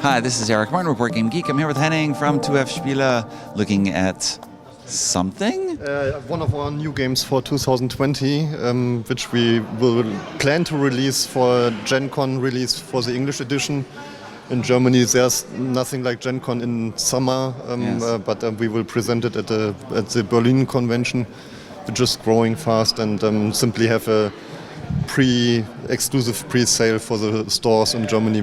Hi, this is Eric Martin, Report Game Geek. I'm here with Henning from 2F Spiele, looking at something? One of our new games for 2020, which we will plan to release for Gen Con release for the English edition. In Germany, there's nothing like Gen Con in summer, but we will present it at the Berlin convention, which is growing fast, and simply have a exclusive pre-sale for the stores in Germany,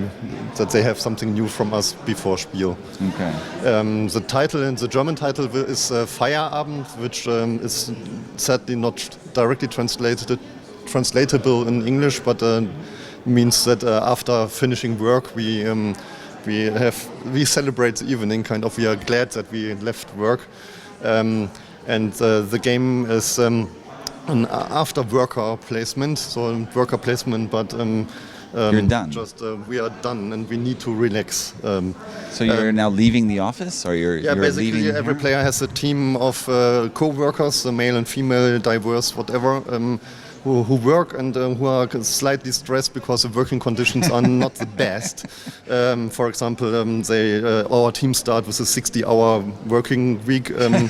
that they have something new from us before Spiel. Okay. The German title is Feierabend, which is sadly not directly translatable in English, but means that after finishing work we celebrate the evening. Kind of, we are glad that we left work, and the game is an after worker placement, but you're done. We are done, and we need to relax. So you're now leaving the office, or you're basically leaving every here? player has a team of co-workers, male and female, diverse, whatever, who work and who are slightly stressed because the working conditions are not the best. For example, our team start with a 60-hour working week. They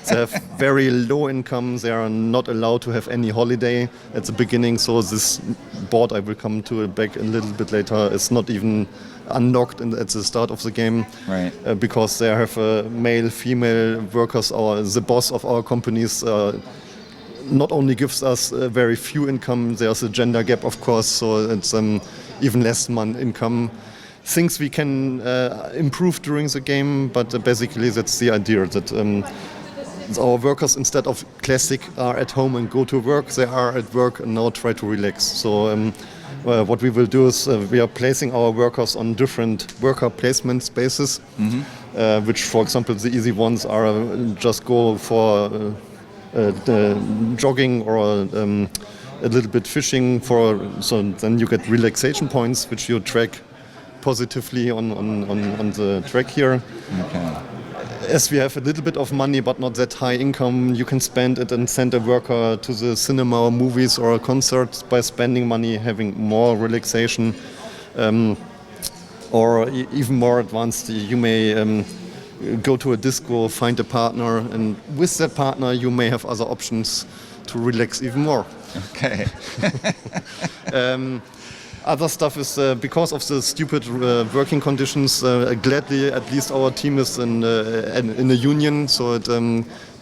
have very low income. They are not allowed to have any holiday at the beginning. So this board, I will come to it back a little bit later, is not even unlocked at the start of the game, right? Because they have male, female workers. The boss of our companies not only gives us very few income, there's a gender gap, of course, so it's even less income. Things we can improve during the game, but basically that's the idea, that our workers, instead of classic are at home and go to work, they are at work and now try to relax. So what we will do is we are placing our workers on different worker placement spaces, which, for example, the easy ones are just go for jogging or a little bit fishing, so then you get relaxation points, which you track positively on the track here. Okay. As we have a little bit of money but not that high income, you can spend it and send a worker to the cinema or movies or concerts by spending money, having more relaxation, or even more advanced, you may go to a disco, find a partner, and with that partner you may have other options to relax even more. Okay. Other stuff is because of the stupid working conditions. Gladly, at least our team is in a union. So it,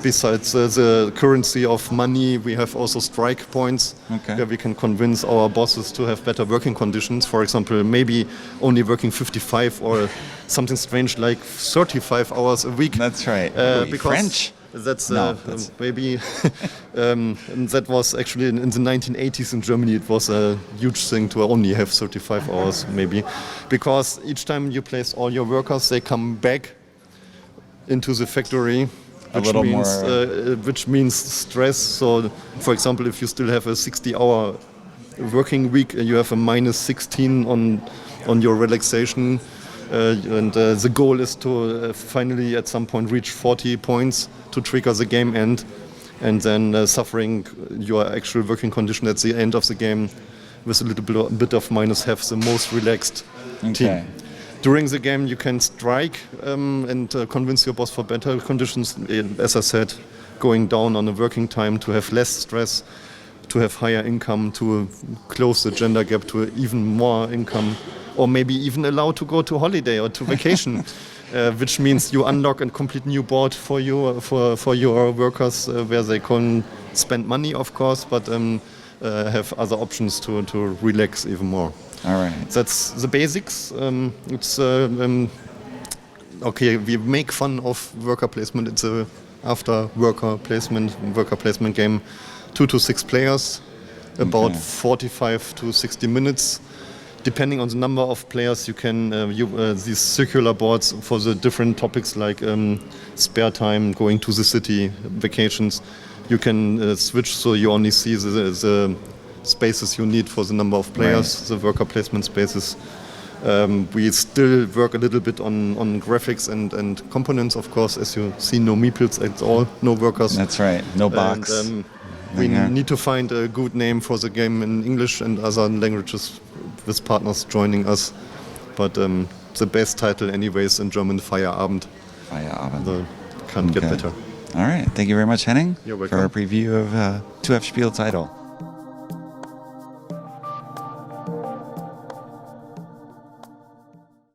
besides the currency of money, we have also strike points, where we can convince our bosses to have better working conditions. For example, maybe only working 55 or something strange like 35 hours a week. That's right. Because French? That's that's maybe, and that was actually in the 1980s in Germany. It was a huge thing to only have 35 hours, maybe, because each time you place all your workers, they come back into the factory, which means stress. So, for example, if you still have a 60-hour working week, you have a minus 16 on your relaxation. And the goal is to finally at some point reach 40 points to trigger the game end, and then suffering your actual working condition at the end of the game with a little bit of minus, have the most relaxed team. During the game you can strike and convince your boss for better conditions, as I said, going down on the working time to have less stress, to have higher income, to close the gender gap to even more income, or maybe even allowed to go to holiday or to vacation, which means you unlock a complete new board for your workers, where they can spend money, of course, but have other options to relax even more. All right. That's the basics. It's okay. We make fun of worker placement. It's a after worker placement game, 2 to 6 players, about 45 to 60 minutes. Depending on the number of players, you can these circular boards for the different topics like spare time, going to the city, vacations. You can switch, so you only see the spaces you need for the number of players, the worker placement spaces. We still work a little bit on graphics and components, of course. As you see, no meeples at all, no workers. That's right, no box. And, we need to find a good name for the game in English and other languages with partners joining us. But the best title anyways in German, Feierabend. Feierabend. So can't get Okay. better. All right. Thank you very much, Henning, You're for our welcome. preview of 2F Spiele title.